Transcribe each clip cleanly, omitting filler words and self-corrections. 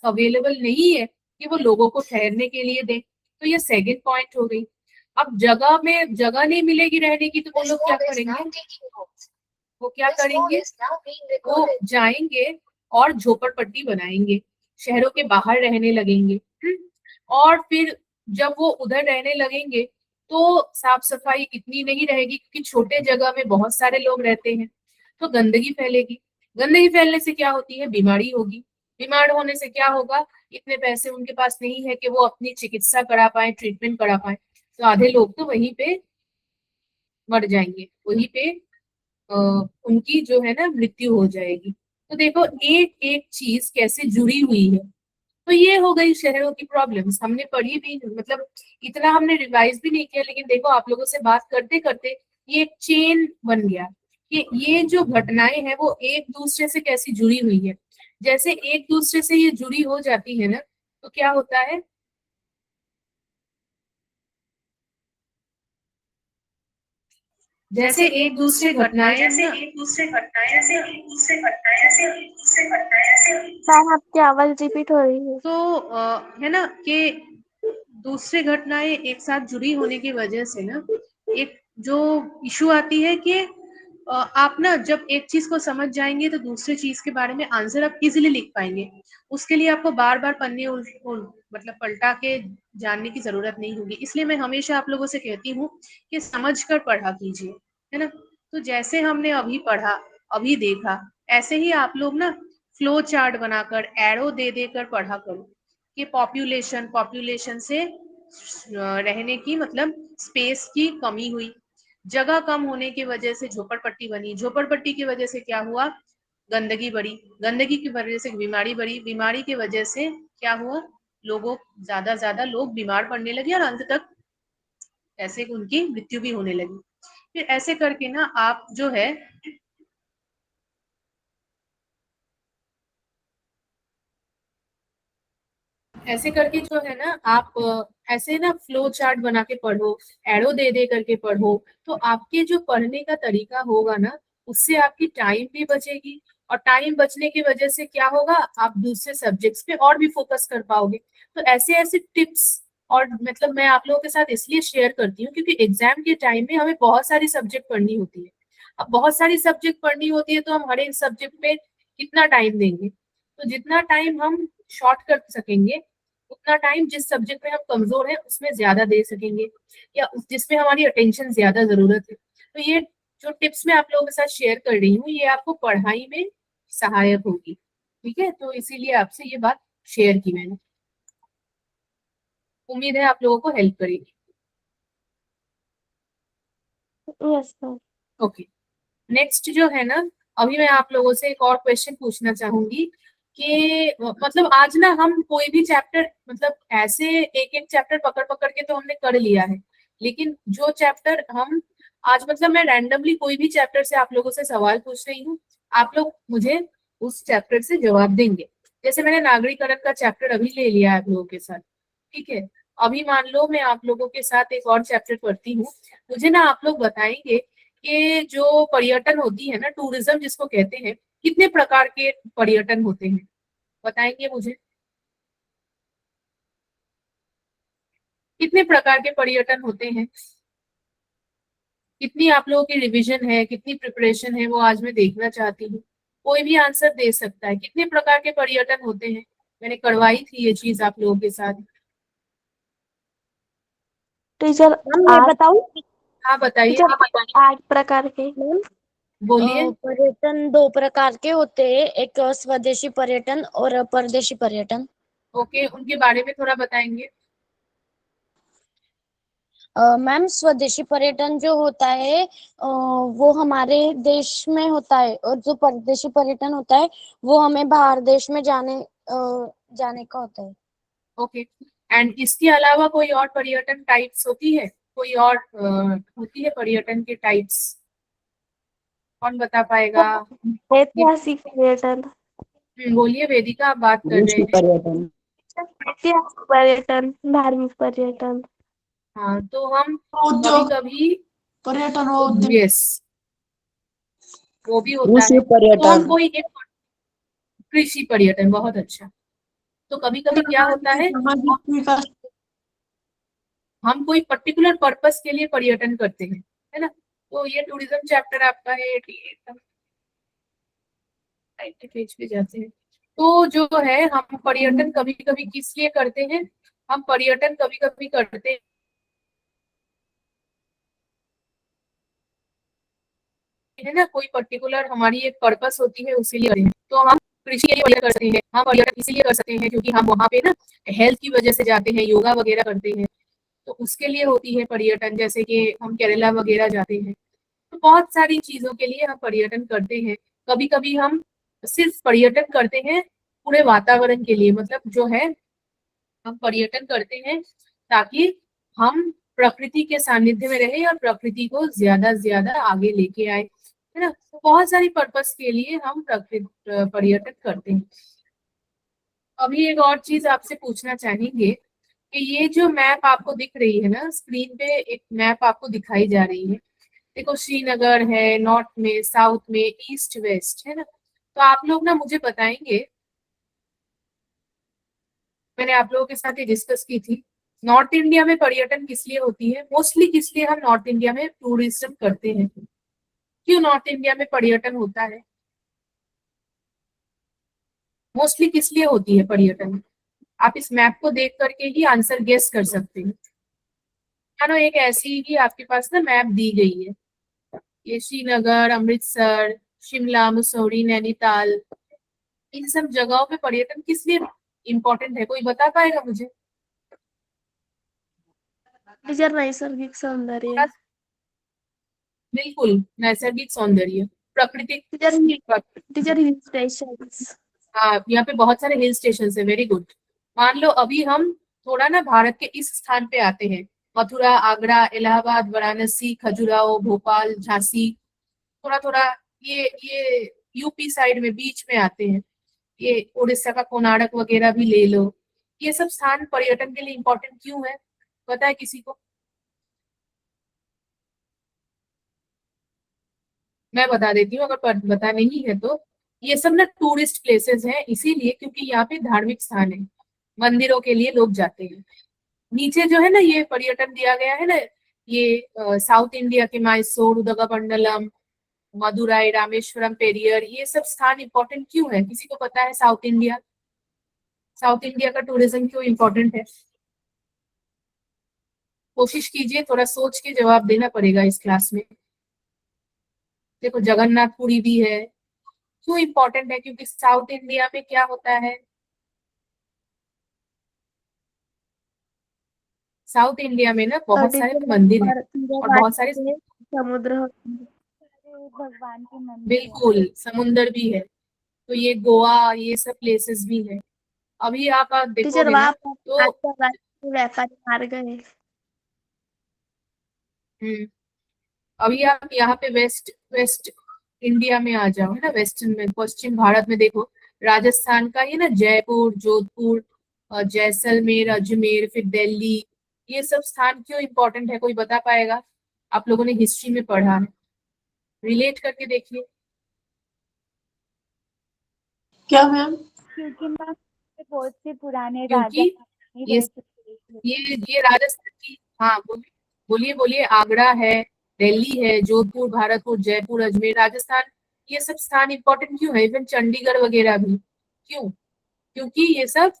Available नहीं है कि वो लोगों को ठहरने के लिए दे। तो ये सेकंड पॉइंट हो गई। अब जगह में जगह नहीं मिलेगी रहने की, तो वो लोग क्या करेंगे, वो क्या करेंगे, वो जाएंगे और झोपड़पट्टी बनाएंगे, शहरों के बाहर रहने लगेंगे। और फिर जब वो उधर रहने लगेंगे तो साफ सफाई इतनी नहीं रहेगी, क्योंकि छोटे जगह में बहुत सारे लोग रहते हैं, तो गंदगी फैलेगी। गंदगी फैलने से क्या होती है, बीमारी होगी। बीमार होने से क्या होगा, इतने पैसे उनके पास नहीं है कि वो अपनी चिकित्सा करा पाए, ट्रीटमेंट करा पाए, तो आधे लोग तो वहीं पे मर जाएंगे, वहीं पे उनकी जो है ना मृत्यु हो जाएगी। तो देखो एक एक चीज कैसे जुड़ी हुई है। तो ये हो गई शहरों की प्रॉब्लम्स, हमने पढ़ी भी, मतलब इतना हमने रिवाइज भी नहीं किया, लेकिन देखो आप लोगों से बात करते करते ये एक चेन बन गया कि ये जो घटनाएं हैं वो एक दूसरे से कैसी जुड़ी हुई है। जैसे एक दूसरे से ये जुड़ी हो जाती है ना, तो क्या होता है, जैसे एक दूसरे घटनाएं जैसे ना, एक दूसरे घटनाएं जैसे एक दूसरे घटनाएं जैसे एक दूसरे घटनाएं जैसे मैम आपकी आवाज रिपीट हो रही है। तो है ना कि दूसरी घटनाएं एक साथ जुड़ी होने की वजह से ना एक जो इशू आती है कि आप ना जब एक चीज को समझ जाएंगे तो दूसरी चीज के बारे में आंसर आप इजीली लिख पाएंगे। उसके लिए आपको बार बार पन्ने मतलब पलटा के जानने की जरूरत नहीं होगी। इसलिए मैं हमेशा आप लोगों से कहती हूँ कि समझ कर पढ़ा कीजिए, है ना। तो जैसे हमने अभी पढ़ा, अभी देखा, ऐसे ही आप लोग ना फ्लो चार्ट बनाकर एरो दे देकर पढ़ा करो कि पॉपुलेशन पॉपुलेशन से रहने की मतलब स्पेस की कमी हुई, जगह कम होने की वजह से झोपड़पट्टी बनी, झोपड़पट्टी की वजह से क्या हुआ, गंदगी बढ़ी, गंदगी की वजह से बीमारी बढ़ी, बीमारी की वजह से क्या हुआ, लोगों ज्यादा लोग बीमार पड़ने लगे और अंत तक ऐसे उनकी मृत्यु भी होने लगी। फिर ऐसे करके ना आप जो है ऐसे करके जो है ना आप ऐसे ना फ्लो चार्ट बना के पढ़ो, एरो दे दे करके पढ़ो, तो आपके जो पढ़ने का तरीका होगा ना, उससे आपकी टाइम भी बचेगी। और टाइम बचने की वजह से क्या होगा, आप दूसरे सब्जेक्ट्स पे और भी फोकस कर पाओगे। तो ऐसे ऐसे टिप्स, और मतलब मैं आप लोगों के साथ इसलिए शेयर करती हूँ क्योंकि एग्जाम के टाइम में हमें बहुत सारी सब्जेक्ट पढ़नी होती है। अब बहुत सारी सब्जेक्ट पढ़नी होती है तो हम हर एक सब्जेक्ट पे कितना टाइम देंगे, तो जितना टाइम हम शॉर्ट कर सकेंगे उतना टाइम जिस सब्जेक्ट में हम कमजोर हैं उसमें ज्यादा दे सकेंगे, या जिसमें हमारी अटेंशन ज्यादा जरूरत है। तो ये जो टिप्स मैं आप लोगों के साथ शेयर कर रही हूँ ये आपको पढ़ाई में सहायक होगी। ठीक है, तो इसीलिए आपसे ये बात शेयर की मैंने। उम्मीद है आप लोगों को हेल्प करेगी। Yes ma'am. ओके, नेक्स्ट जो है ना, अभी मैं आप लोगों से एक और क्वेश्चन पूछना चाहूंगी कि मतलब आज ना हम कोई भी चैप्टर, मतलब ऐसे एक एक चैप्टर पकड़ पकड़ के तो हमने कर लिया है, लेकिन जो चैप्टर हम आज, मतलब मैं रैंडमली कोई भी चैप्टर से आप लोगों से सवाल पूछ रही हूँ, आप लोग मुझे उस चैप्टर से जवाब देंगे। जैसे मैंने नागरिकरण का चैप्टर अभी ले लिया है आप लोगों के साथ, ठीक है। अभी मान लो मैं आप लोगों के साथ एक और चैप्टर पढ़ती हूँ, मुझे ना आप लोग बताएंगे कि जो पर्यटन होती है ना, टूरिज्म जिसको कहते हैं, कितने प्रकार के पर्यटन होते हैं, बताएंगे मुझे, कितने प्रकार के पर्यटन होते हैं। कितनी आप लोगों की रिवीजन है, कितनी प्रिपरेशन है, वो आज मैं देखना चाहती हूँ। कोई भी आंसर दे सकता है, कितने प्रकार के पर्यटन होते हैं। मैंने करवाई थी ये चीज आप लोगों के साथ। टीचर मैम मैं आठ, बताऊं। हाँ बताइए। टीचर 8 प्रकार के। मैम बोलिए। पर्यटन दो प्रकार के होते हैं, एक स्वदेशी पर्यटन और परदेशी पर्यटन। ओके, उनके बारे में थोड़ा बताएंगे। मैम स्वदेशी पर्यटन जो होता है वो हमारे देश में होता है, और जो परदेशी पर्यटन होता है वो हमें बाहर देश में जाने का होता है। ओके, एंड इसके अलावा कोई और पर्यटन टाइप्स होती है, कोई और होती है पर्यटन के टाइप्स, कौन बता पाएगा। ये ऐतिहासिक पर्यटन। बोलिए, वेदिका आप बात कर रहे कृषि हैं। पर्यटन। ऐतिहासिक पर्यटन, धार्मिक पर्यटन। हाँ, तो हम कभी उद्योग कभी, पर्यटन और उद्योग। यस, वो भी होता कृषि है, तो हम पर्यटन। कोई एक कृषि पर्यटन, बहुत अच्छा। तो कभी कभी क्या होता है, सामाजिक विकास। हम कोई पर्टिकुलर पर्पस के लिए पर्यटन करते हैं, है ना। तो ये टूरिज्म चैप्टर आपका है 88 पेज पे जाते हैं। तो जो है, हम पर्यटन कभी कभी किस लिए करते हैं, हम पर्यटन कभी कभी करते है ना, कोई पर्टिकुलर हमारी एक पर्पस होती है, उसी लिए करते हैं। तो हम कृषि के लिए पर्यटन कर सकते हैं, हम पर्यटन इसीलिए कर सकते हैं क्योंकि हम वहाँ पे ना हेल्थ की वजह से जाते हैं, योगा वगैरह करते हैं, तो उसके लिए होती है पर्यटन। जैसे कि हम केरला वगैरह जाते हैं, तो बहुत सारी चीजों के लिए हम पर्यटन करते हैं। कभी कभी हम सिर्फ पर्यटन करते हैं पूरे वातावरण के लिए, मतलब जो है, हम पर्यटन करते हैं ताकि हम प्रकृति के सानिध्य में रहे और प्रकृति को ज्यादा से ज्यादा आगे लेके आए, है ना। तो बहुत सारी पर्पस के लिए हम प्रकृति पर्यटन करते हैं। अभी एक और चीज आपसे पूछना चाहेंगे कि ये जो मैप आपको दिख रही है ना स्क्रीन पे, एक मैप आपको दिखाई जा रही है, देखो श्रीनगर है, नॉर्थ में, साउथ में, ईस्ट वेस्ट, है ना। तो आप लोग ना मुझे बताएंगे, मैंने आप लोगों के साथ ये डिस्कस की थी, नॉर्थ इंडिया में पर्यटन किस लिए होती है, मोस्टली किस लिए हम नॉर्थ इंडिया में टूरिज्म करते हैं, क्यों नॉर्थ इंडिया में पर्यटन होता है, मोस्टली किस लिए होती है पर्यटन। आप इस मैप को देख करके ही आंसर गेस कर सकते हैं। मानो एक ऐसी ही आपके पास ना मैप दी गई है, ये श्रीनगर, अमृतसर, शिमला, मसूरी, नैनीताल, इन सब जगहों पे पर्यटन किस लिए इम्पोर्टेंट है, कोई बता पाएगा मुझे। टीचर नैसर्गिक सौंदर्य। बिल्कुल, नैसर्गिक सौंदर्य, प्राकृतिक। Teacher teacher hill station. हाँ, यहाँ पे बहुत सारे हिल स्टेशन है, वेरी गुड। मान लो अभी हम थोड़ा ना भारत के इस स्थान पे आते हैं, मथुरा, आगरा, इलाहाबाद, वाराणसी, खजुराहो, भोपाल, झांसी, थोड़ा थोड़ा ये यूपी साइड में बीच में आते हैं, ये उड़ीसा का कोणार्क वगैरह भी ले लो। ये सब स्थान पर्यटन के लिए इम्पोर्टेंट क्यों है, पता है किसी को। मैं बता देती हूँ, अगर पता नहीं है तो। ये सब ना टूरिस्ट प्लेसेस हैं, इसीलिए क्योंकि यहाँ पे धार्मिक स्थान है, मंदिरों के लिए लोग जाते हैं। नीचे जो है ना ये पर्यटन दिया गया है ना, ये साउथ इंडिया के मैसूर, उदगमंडलम, मदुराई, रामेश्वरम, पेरियर, ये सब स्थान इंपॉर्टेंट क्यों है, किसी को पता है। साउथ इंडिया का टूरिज्म क्यों इम्पोर्टेंट है, कोशिश कीजिए, थोड़ा सोच के जवाब देना पड़ेगा इस क्लास में। देखो जगन्नाथपुरी भी है, क्यों इम्पोर्टेंट है, क्योंकि साउथ इंडिया में क्या होता है, साउथ इंडिया में ना बहुत सारे टीचर मंदिर हैं और वहाँ बहुत सारे, पे समुद्र होते हैं। भगवान के मंदिर है। बिल्कुल समुंदर भी है, तो ये गोवा, ये सब प्लेसेस भी है। अभी आप टीचर देखोगे ना वहाँ तो पर व्यापारी मार गए। हम्म, अभी आप यहाँ पे वेस्ट वेस्ट इंडिया में आ जाओ, है ना, वेस्टर्न में, पश्चिम भारत में देखो, राजस्थान का ये ना जयपुर, जोधपुर, जैसलमेर, अजमेर, फिर दिल्ली, ये सब स्थान क्यों इम्पोर्टेंट है, कोई बता पाएगा। आप लोगों ने हिस्ट्री में पढ़ा है, रिलेट करके देखिए। क्या मैम? क्योंकि मैम बहुत से पुराने राजा क्योंकि महारानी ये रह चुके हैं। ये राजस्थान की, हाँ बोलिए बोलिए बोलिए, आगरा है, दिल्ली है, जोधपुर, भरतपुर, जयपुर, अजमेर, राजस्थान, ये सब स्थान इंपॉर्टेंट क्यों है, इवन चंडीगढ़ वगैरह भी क्यों, क्योंकि ये सब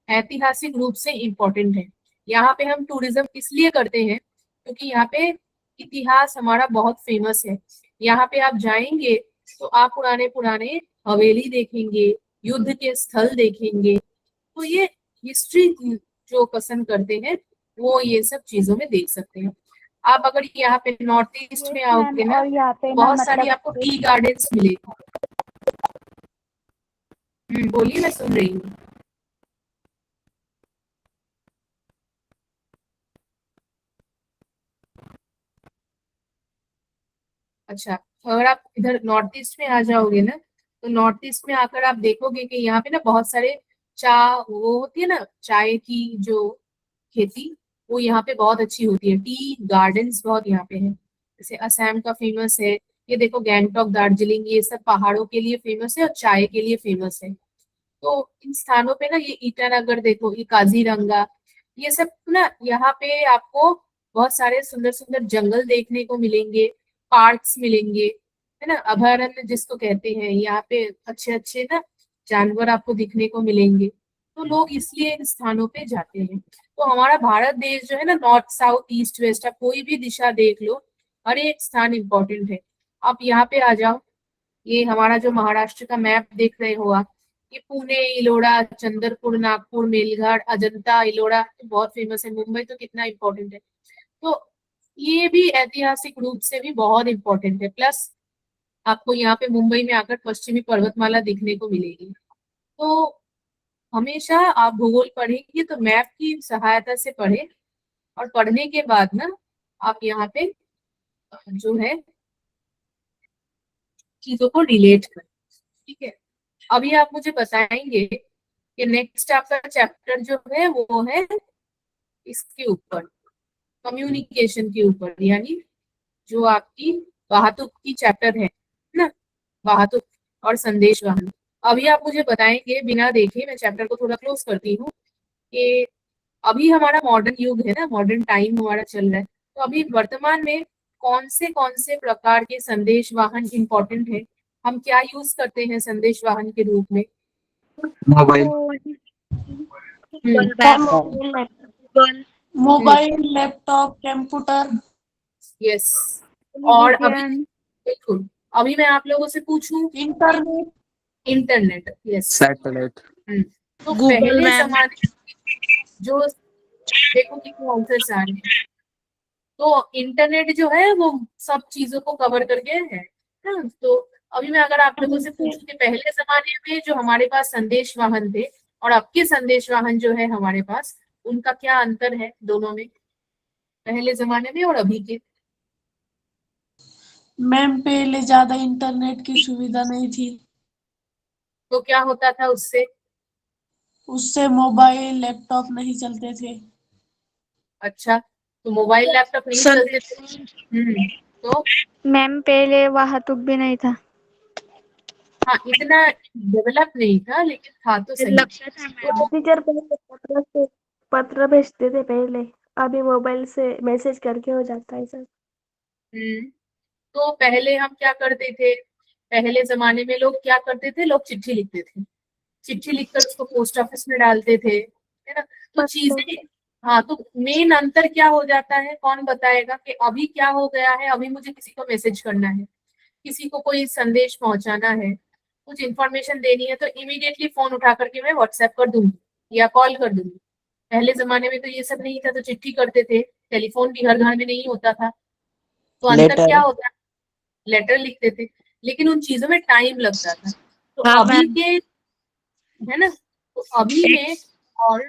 ऐतिहासिक रूप से इम्पोर्टेंट है। यहाँ पे हम टूरिज्म इसलिए करते हैं क्योंकि यहाँ पे इतिहास हमारा बहुत फेमस है। यहाँ पे आप जाएंगे तो आप पुराने पुराने हवेली देखेंगे, युद्ध के स्थल देखेंगे, तो ये हिस्ट्री जो पसंद करते हैं वो ये सब चीजों में देख सकते हैं। आप अगर यहाँ पे नॉर्थ ईस्ट में यस मैम, आओगे ना, और यहाँ पे तो ना बहुत सारी मतलब आपको टी गार्डन्स मिलेगी। बोलिए, मैं सुन रही हूँ। अच्छा, अगर आप इधर नॉर्थ ईस्ट में आ जाओगे ना, तो नॉर्थ ईस्ट में आकर आप देखोगे कि यहाँ पे ना बहुत सारे वो होती है ना, चाय की जो खेती, वो यहाँ पे बहुत अच्छी होती है, टी गार्डन्स बहुत यहाँ पे है। जैसे असम का फेमस है, ये देखो गैंगटॉक, दार्जिलिंग, ये सब पहाड़ों के लिए फेमस है और चाय के लिए फेमस है। तो इन स्थानों पे ना, ये ईटानगर देखो, ये काजीरंगा, ये सब ना, यहाँ पे आपको बहुत सारे सुंदर सुंदर जंगल देखने को मिलेंगे, पार्क्स मिलेंगे, है ना, अभयारण्य जिसको कहते हैं। यहाँ पे अच्छे अच्छे ना जानवर आपको दिखने को मिलेंगे। तो लोग इसलिए इन स्थानों पे जाते हैं। तो हमारा भारत देश जो है ना, नॉर्थ साउथ ईस्ट वेस्ट, आप कोई भी दिशा देख लो, हर एक स्थान इम्पोर्टेंट है। आप यहाँ पे आ जाओ, ये हमारा जो महाराष्ट्र का मैप देख रहे हो आप, ये पुणे, इलोड़ा, चंद्रपुर, नागपुर, मेलघाट, अजंता, इलोड़ा तो बहुत फेमस है। मुंबई तो कितना इम्पोर्टेंट है। तो ये भी ऐतिहासिक रूप से भी बहुत इम्पोर्टेंट है। प्लस आपको यहाँ पे मुंबई में आकर पश्चिमी पर्वतमाला दिखने को मिलेगी। तो हमेशा आप भूगोल पढ़ेंगे तो मैप की सहायता से पढ़े, और पढ़ने के बाद ना आप यहाँ पे जो है चीजों को रिलेट करें। ठीक है, अभी आप मुझे बताएंगे कि नेक्स्ट आपका चैप्टर जो है वो है इसके ऊपर, कम्युनिकेशन के ऊपर, यानी जो आपकी वाहतुक की चैप्टर है ना, वाहतुक और संदेश वाहन। अभी आप मुझे बताएंगे बिना देखे, मैं चैप्टर को थोड़ा क्लोज करती हूँ, कि अभी हमारा मॉडर्न युग है ना, मॉडर्न टाइम हमारा चल रहा है। तो अभी वर्तमान में कौन से प्रकार के संदेश वाहन इम्पोर्टेंट है, हम क्या यूज करते हैं संदेश वाहन के रूप में? Mobile, mobile, laptop, computer, yes. और अभी बिल्कुल, अभी मैं आप लोगों से पूछूं, इंटरनेट, इंटरनेट, यस। सैटेलाइट, तो गूगल पहले मैप। जमाने जो, देखो कितने आंसर्स आ रहे हैं। तो इंटरनेट जो है वो सब चीजों को कवर करके है ना। तो अभी मैं अगर आप लोगों से पूछूं कि पहले जमाने में जो हमारे पास संदेश वाहन थे और अब के संदेश वाहन जो है हमारे पास, उनका क्या अंतर है दोनों में, पहले जमाने में और अभी के? मैम पहले ज्यादा इंटरनेट की सुविधा नहीं थी, तो क्या होता था उससे? उससे मोबाइल, लैपटॉप नहीं चलते थे। अच्छा, तो मोबाइल लैपटॉप नहीं चलते थे। तो मैम पहले वाहतुक भी नहीं था। हाँ, इतना डेवलप नहीं था, लेकिन था तो सही। तो टीचर पहले पत्र भेजते थे पहले, अभी मोबाइल से मैसेज करके हो जाता है सर। तो पहले हम क्या करते थे, पहले जमाने में लोग क्या करते थे, लोग चिट्ठी लिखते थे, चिट्ठी लिखकर उसको पोस्ट ऑफिस में डालते थे, है ना। तो चीजें, हाँ, तो मेन अंतर क्या हो जाता है, कौन बताएगा कि अभी क्या हो गया है? अभी मुझे किसी को मैसेज करना है, किसी को कोई संदेश पहुंचाना है, कुछ इन्फॉर्मेशन देनी है, तो इमीडिएटली फोन उठा करके मैं व्हाट्सएप कर दूंगी या कॉल कर दूंगी। पहले जमाने में तो ये सब नहीं था, तो चिट्ठी करते थे, टेलीफोन भी घर घर में नहीं होता था। तो अंतर क्या होता है, लेटर लिखते थे, लेकिन उन चीजों में टाइम लगता था। तो अभी के, है ना, तो अभी में और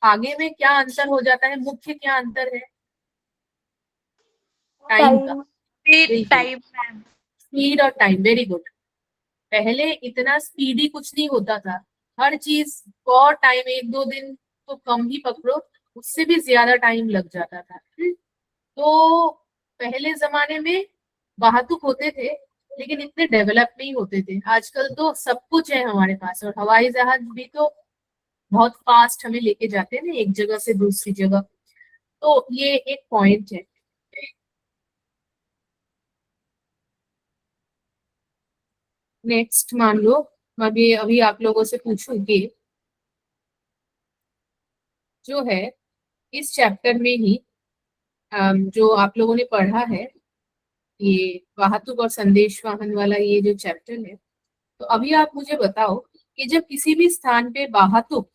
आगे में क्या अंतर हो जाता है, मुख्य क्या अंतर है? टाइम का, स्पीड और टाइम, वेरी गुड। पहले इतना स्पीडी कुछ नहीं होता था, हर चीज बहुत टाइम, 1-2 दिन तो कम ही पकड़ो, उससे भी ज्यादा टाइम लग जाता था। तो पहले जमाने में वाहतुक होते थे, लेकिन इतने डेवलप नहीं होते थे। आजकल तो सब कुछ है हमारे पास, और हवाई जहाज भी तो बहुत फास्ट हमें लेके जाते हैं ना एक जगह से दूसरी जगह। तो ये एक पॉइंट है। नेक्स्ट मान लो, अभी अभी आप लोगों से पूछूं कि जो है इस चैप्टर में ही जो आप लोगों ने पढ़ा है, ये वाहतुक और संदेश वाहन वाला ये जो चैप्टर है, तो अभी आप मुझे बताओ कि जब किसी भी स्थान पे वाहतुक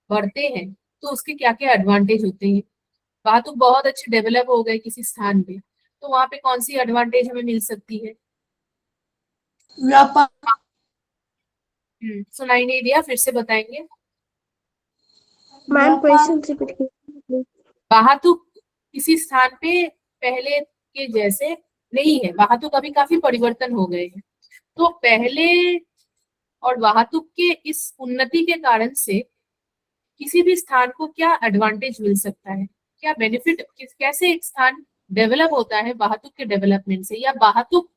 बढ़ते हैं तो उसके क्या क्या एडवांटेज होते हैं। वाहतुक बहुत अच्छे डेवलप हो गए किसी स्थान पे, तो वहां पे कौन सी एडवांटेज हमें मिल सकती है? व्यापार, सुनाई नहीं दिया, फिर से बताएंगे। मैम क्वेश्चन रिपीट कीजिए। वाहतुक किसी स्थान पे पहले के जैसे नहीं है, वाहतुक अभी काफी परिवर्तन हो गए हैं। तो पहले और वाहतुक के इस उन्नति के कारण से किसी भी स्थान को क्या एडवांटेज मिल सकता है, क्या बेनिफिट, कैसे एक स्थान डेवलप होता है वाहतुक के डेवलपमेंट से, या वाहतुक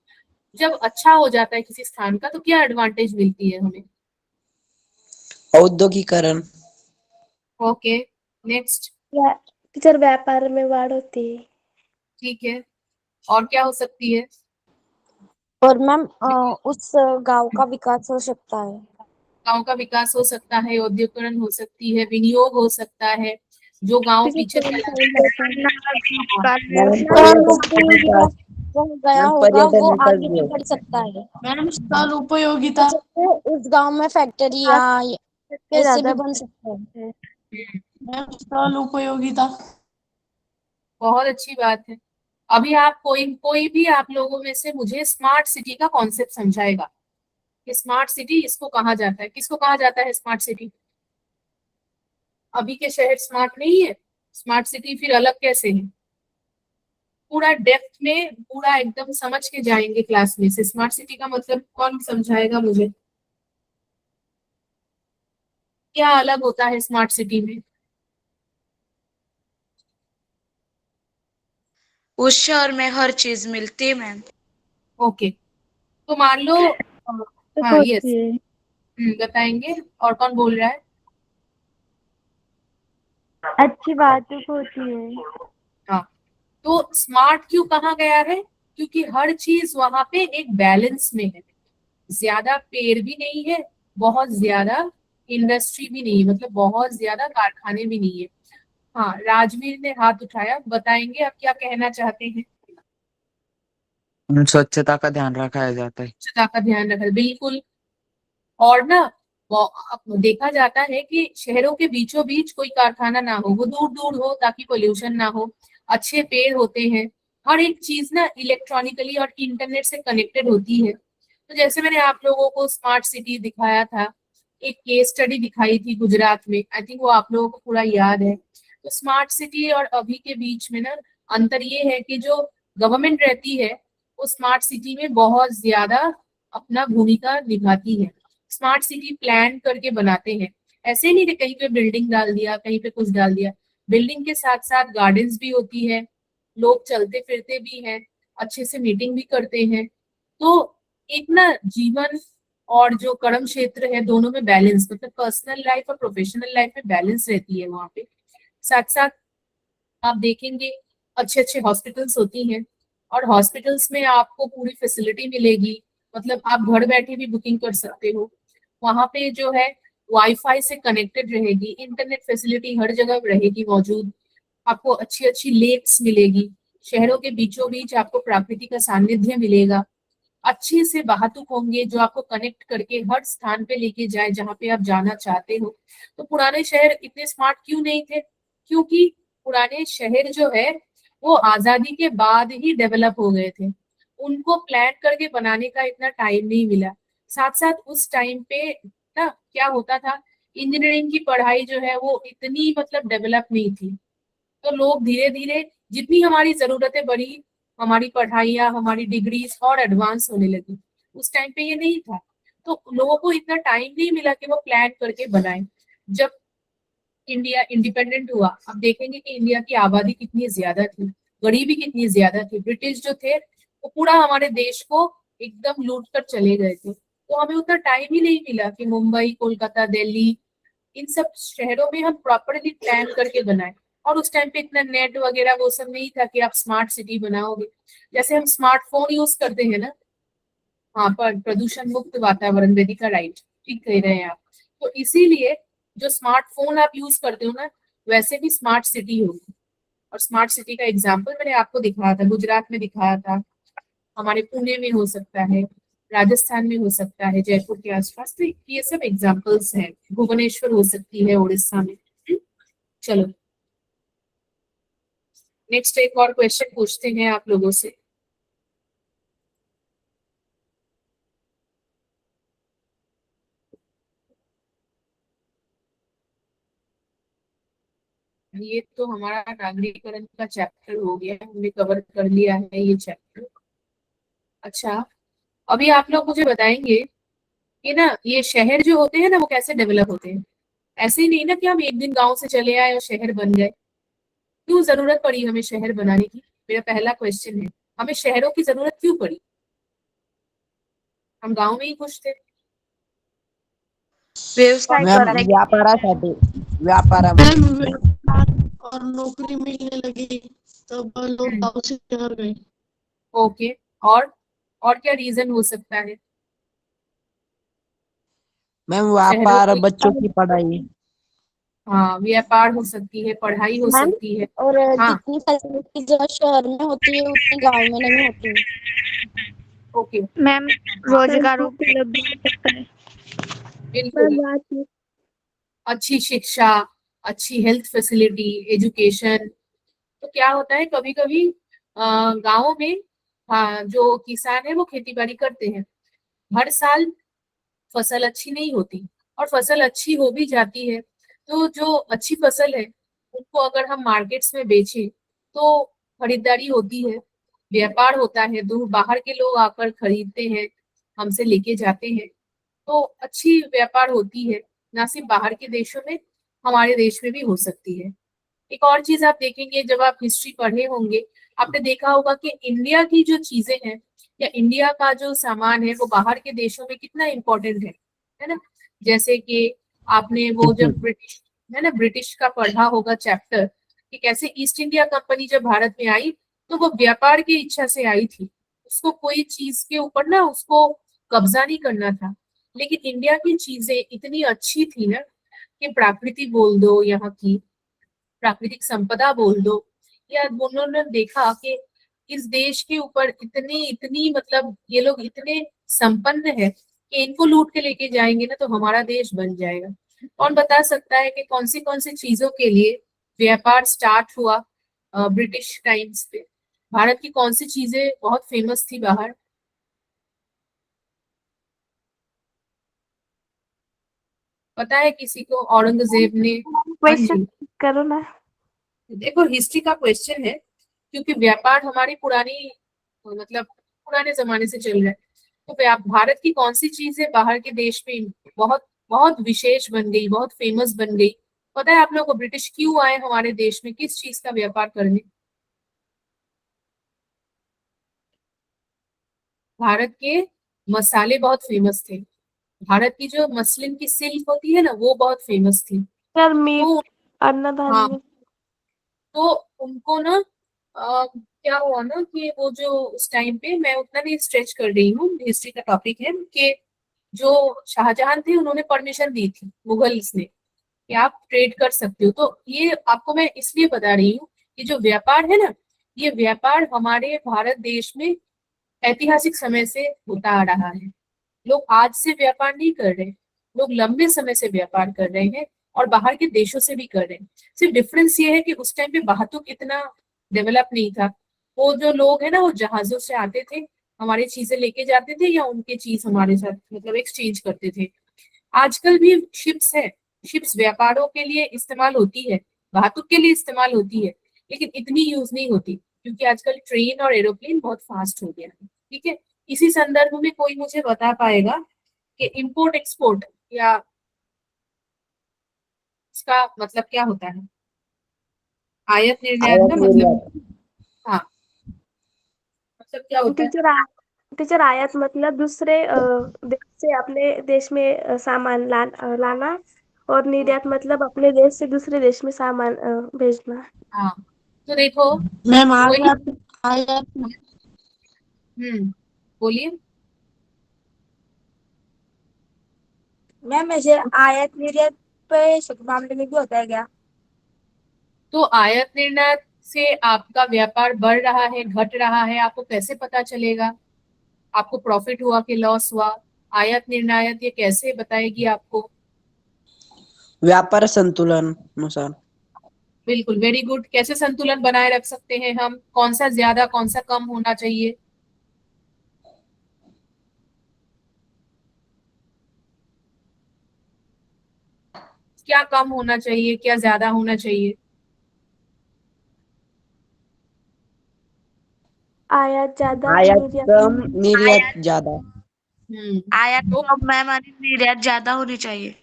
जब अच्छा हो जाता है किसी स्थान का तो क्या एडवांटेज मिलती है हमें? औद्योगिकरण। Okay, next. टीचर व्यापार में वाड़ होती है। ठीक है, और क्या हो सकती है? और मैम उस गांव का विकास हो सकता है। गांव का विकास हो सकता है, औद्योगिकरण हो सकती है, विनियोग हो सकता है, जो गांव पीछे टीचर चला मैम जो गया होगा पर्यटन वो विकास आगे भी भी हो बढ़ सकता है। मैडम स्थल उपयोगिता। तो जैसे उस गांव में फैक्ट्री या के ऐसे ज्यादा भी बन सकता है। मैम स्थल उपयोगिता। बहुत अच्छी बात है। अभी आप कोई कोई भी आप लोगों में से मुझे स्मार्ट सिटी का कॉन्सेप्ट समझाएगा कि स्मार्ट सिटी इसको कहा जाता है, किसको कहा जाता है स्मार्ट सिटी? अभी के शहर स्मार्ट नहीं है, स्मार्ट सिटी फिर अलग कैसे है? पूरा डेप्थ में पूरा एकदम समझ के जाएंगे क्लास में से। स्मार्ट सिटी का मतलब कौन समझाएगा मुझे? क्या अलग होता है स्मार्ट सिटी में? उस शहर में हर चीज मिलती है मैम। ओके, तो मान लो हाँ यस, होती है। बताएंगे। और कौन बोल रहा है? अच्छी बात होती है। हाँ, तो स्मार्ट क्यों कहा गया है? क्योंकि हर चीज वहां पे एक बैलेंस में है। ज्यादा पेड़ भी नहीं है, बहुत ज्यादा इंडस्ट्री भी नहीं है, मतलब बहुत ज्यादा कारखाने भी नहीं है। हाँ, राजवीर ने हाथ उठाया, बताएंगे आप क्या कहना चाहते हैं? स्वच्छता का ध्यान रखा जाता है। स्वच्छता का ध्यान रखा, बिल्कुल। और ना अब देखा जाता है कि शहरों के बीचों बीच कोई कारखाना ना हो, वो दूर दूर हो ताकि पोल्यूशन ना हो। अच्छे पेड़ होते हैं, हर एक चीज ना इलेक्ट्रॉनिकली और इंटरनेट से कनेक्टेड होती है। तो जैसे मैंने आप लोगों को स्मार्ट सिटी दिखाया था, एक केस स्टडी दिखाई थी गुजरात में, आई थिंक वो आप लोगों को पूरा याद है। तो स्मार्ट सिटी और अभी के बीच में ना अंतर ये है कि जो गवर्नमेंट रहती है वो स्मार्ट सिटी में बहुत ज्यादा अपना भूमिका निभाती है। स्मार्ट सिटी प्लान करके बनाते हैं, ऐसे नहीं कि कहीं पे बिल्डिंग डाल दिया, कहीं पे कुछ डाल दिया। बिल्डिंग के साथ साथ गार्डन्स भी होती है, लोग चलते फिरते भी हैं, अच्छे से मीटिंग भी करते हैं। तो एक ना जीवन और जो कर्म क्षेत्र है दोनों में बैलेंस, मतलब पर्सनल लाइफ और प्रोफेशनल लाइफ में बैलेंस रहती है वहां पे। साथ साथ आप देखेंगे अच्छे अच्छे हॉस्पिटल्स होती हैं, और हॉस्पिटल्स में आपको पूरी फैसिलिटी मिलेगी, मतलब आप घर बैठे भी बुकिंग कर सकते हो। वहां पे जो है वाईफाई से कनेक्टेड रहेगी, इंटरनेट फैसिलिटी हर जगह रहेगी मौजूद। आपको अच्छी अच्छी लेक्स मिलेगी, शहरों के बीचों बीच आपको प्रकृति का सानिध्य मिलेगा। अच्छे से वाहतुक होंगे जो आपको कनेक्ट करके हर स्थान पे लेके जाए जहाँ पे आप जाना चाहते हो। तो पुराने शहर इतने स्मार्ट क्यों नहीं थे? क्योंकि पुराने शहर जो है वो आजादी के बाद ही डेवलप हो गए थे, उनको प्लान करके बनाने का इतना टाइम नहीं मिला। साथ साथ उस टाइम पे ना क्या होता था, इंजीनियरिंग की पढ़ाई जो है वो इतनी मतलब डेवलप नहीं थी। तो लोग धीरे धीरे जितनी हमारी जरूरतें बढ़ी, हमारी पढ़ाइयाँ हमारी डिग्रीज और एडवांस होने लगी। उस टाइम पे ये नहीं था, तो लोगों को इतना टाइम नहीं मिला कि वो प्लान करके बनाए। जब इंडिया इंडिपेंडेंट हुआ, अब देखेंगे कि इंडिया की आबादी कितनी ज्यादा थी, गरीबी कितनी ज्यादा थी। ब्रिटिश जो थे वो पूरा हमारे देश को एकदम लूट कर चले गए थे, तो हमें उतना टाइम ही नहीं मिला कि मुंबई, कोलकाता, दिल्ली, इन सब शहरों में हम प्रॉपरली प्लान करके बनाए। और उस टाइम पे इतना नेट वगैरह वो सब नहीं था कि आप स्मार्ट सिटी बनाओगे। जैसे हम स्मार्टफोन यूज करते हैं ना, हाँ, पर प्रदूषण मुक्त वातावरण, वेदिका राइट, ठीक कह रहे हैं आप। तो इसीलिए जो स्मार्टफोन आप यूज करते हो ना, वैसे भी स्मार्ट सिटी होगी। और स्मार्ट सिटी का एग्जाम्पल मैंने आपको दिखाया था, गुजरात में दिखाया था, हमारे पुणे में हो सकता है, राजस्थान में हो सकता है, जयपुर के आसपास। तो ये सब एग्जाम्पल्स हैं, भुवनेश्वर हो सकती है उड़ीसा में। चलो नेक्स्ट एक और क्वेश्चन पूछते हैं आप लोगों से। ये तो हमारा नागरिकरण का चैप्टर हो गया, हमने कवर कर लिया है ये चैप्टर। अच्छा, अभी आप लोग मुझे बताएंगे कि ना ये शहर जो होते हैं ना वो कैसे डेवलप होते हैं। ऐसे ही नहीं ना कि हम एक दिन गांव से चले आए और शहर बन गए। क्यों जरूरत पड़ी हमें शहर बनाने की? मेरा पहला क्वेश्चन है, हमें शहरों की जरूरत क्यों पड़ी? हम गांव में ही खुश थे। व्यवसाय मॅम करने के व्यापारासाठी व्यापारामध्ये मैम व्यापार और नौकरी मिलने लगी तब लोग हम्म, गाँव से शहर गए। ओके। और क्या रीजन हो सकता है? मैम शहरों व्यापार को, बच्चों की पढ़ाई। हाँ, व्यापार हो सकती है, पढ़ाई हो मैम सकती है। और हाँ, जितनी फैसिलिटी जो शहर में होती है उतनी गांव में नहीं होती। ओके। मैम हाँ, रोजगार उपलब्ध हो सकता है। बिल्कुल। बात अच्छी शिक्षा, अच्छी हेल्थ फैसिलिटी, एजुकेशन। तो क्या होता है, कभी कभी गाँव में, हाँ, जो किसान है वो खेती बाड़ी करते हैं। हर साल फसल अच्छी नहीं होती, और फसल अच्छी हो भी जाती है तो जो अच्छी फसल है उनको अगर हम मार्केट्स में बेचें तो खरीदारी होती है, व्यापार होता है, दूर बाहर के लोग आकर खरीदते हैं, हमसे लेके जाते हैं, तो अच्छी व्यापार होती है। ना सिर्फ बाहर के देशों में, हमारे देश में भी हो सकती है। एक और चीज आप देखेंगे, जब आप हिस्ट्री पढ़े होंगे, आपने देखा होगा कि इंडिया की जो चीजें हैं या इंडिया का जो सामान है वो बाहर के देशों में कितना इम्पोर्टेंट है ना। जैसे कि आपने वो जब ब्रिटिश, है ना, ब्रिटिश का पढ़ा होगा चैप्टर, कि कैसे ईस्ट इंडिया कंपनी जब भारत में आई तो वो व्यापार की इच्छा से आई थी, उसको कोई चीज के ऊपर ना उसको कब्जा नहीं करना था। लेकिन इंडिया की चीजें इतनी अच्छी थी ना, कि प्रकृति बोल दो, यहाँ की प्राकृतिक संपदा बोल दो, या उन्होंने देखा कि इस देश के ऊपर इतनी इतनी मतलब ये लोग इतने संपन्न है कि इनको लूट के लेके जाएंगे ना तो हमारा देश बन जाएगा। कौन बता सकता है कि कौन सी चीजों के लिए व्यापार स्टार्ट हुआ ब्रिटिश टाइम्स पे? भारत की कौन सी चीजें बहुत फेमस थी बाहर? पता है किसी को? औरंगजेब ने। हाँ क्वेश्चन जी, करो ना। देखो हिस्ट्री का क्वेश्चन है, क्योंकि व्यापार हमारी पुरानी, मतलब पुराने जमाने से चल रहा है। तो भारत की कौन सी चीज है बाहर के देश में बहुत बहुत विशेष बन गई, बहुत फेमस बन गई? पता है आप लोगों को ब्रिटिश क्यों आए हमारे देश में, किस चीज का व्यापार करने? भारत के मसाले बहुत फेमस थे, भारत की जो मसलिन की सिल्क होती है ना वो बहुत फेमस थी। सर मीट, तो हाँ, अन्नधान्य। तो उनको ना क्या हुआ ना कि वो जो उस टाइम पे, मैं उतना नहीं स्ट्रेच कर रही हूँ, हिस्ट्री का टॉपिक है, कि जो शाहजहां थे उन्होंने परमिशन दी थी मुगल्स ने कि आप ट्रेड कर सकते हो। तो ये आपको मैं इसलिए बता रही हूँ कि जो व्यापार है ना, ये व्यापार हमारे भारत देश में ऐतिहासिक समय से होता आ रहा है। लोग आज से व्यापार नहीं कर रहे, लोग लंबे समय से व्यापार कर रहे हैं, और बाहर के देशों से भी कर रहे हैं। सिर्फ डिफरेंस ये है कि उस टाइम पे बातुक इतना डेवलप नहीं था। वो जो लोग है ना वो जहाजों से आते थे, हमारी चीजें लेके जाते थे, या उनके चीज हमारे साथ मतलब एक्सचेंज करते थे। आजकल भी शिप्स है, शिप्स व्यापारों के लिए इस्तेमाल होती है, बातुक के लिए इस्तेमाल होती है, लेकिन इतनी यूज नहीं होती, क्योंकि आजकल ट्रेन और एरोप्लेन बहुत फास्ट हो गया है। ठीक है, इसी संदर्भ में कोई मुझे बता पाएगा कि इंपोर्ट एक्सपोर्ट या इसका मतलब क्या होता है? आयात निर्यात ना, आयात मतलब निर्यात। हाँ, मतलब क्या होता है? टीचर टीचर आयात मतलब दूसरे देश से अपने देश में सामान लाना, और निर्यात मतलब अपने देश से दूसरे देश में सामान भेजना। हाँ, तो देखो मैम वही। आयात आयात बोलिए। मैम ऐसे आयात निर्यात पे मामले में भी होता है क्या? तो आयात निर्यात से आपका व्यापार बढ़ रहा है, घट रहा है, आपको कैसे पता चलेगा? आपको प्रॉफिट हुआ कि लॉस हुआ? आयात निर्यात ये कैसे बताएगी आपको? व्यापार संतुलन नुसार। बिल्कुल, वेरी गुड। कैसे संतुलन बनाए रख सकते हैं हम? कौन सा ज्यादा कौन सा कम होना चाहिए? क्या कम होना चाहिए, क्या ज्यादा होना चाहिए? आयात ज्यादा, आयात निर्यात कम, निर्यात आयात ज्यादा। आयात तो कम मैम और निर्यात ज्यादा होनी चाहिए।